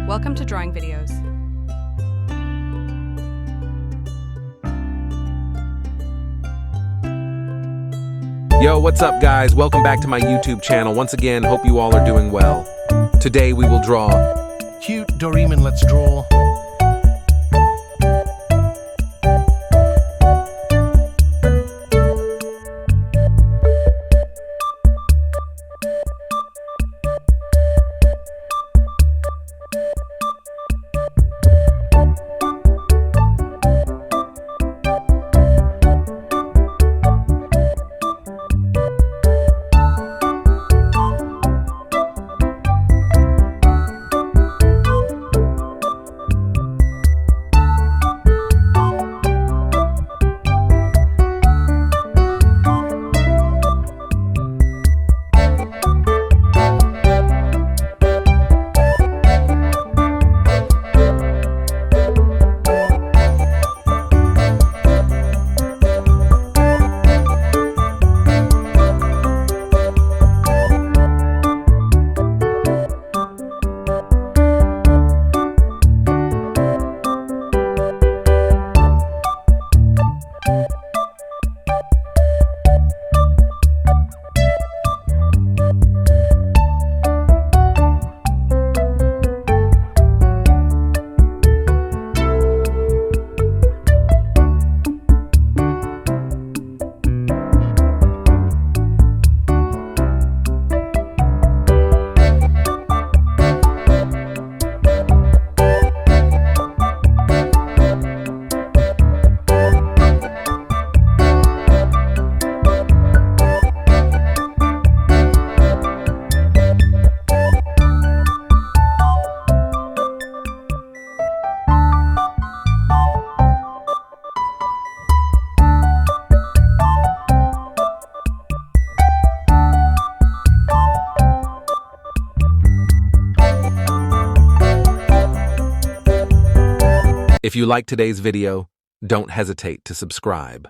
Welcome to Drawing Videos. Yo, what's up guys? Welcome back to my YouTube channel. Once again, hope you all are doing well. Today we will draw. Cute Doraemon, let's draw. If you like today's video, don't hesitate to subscribe.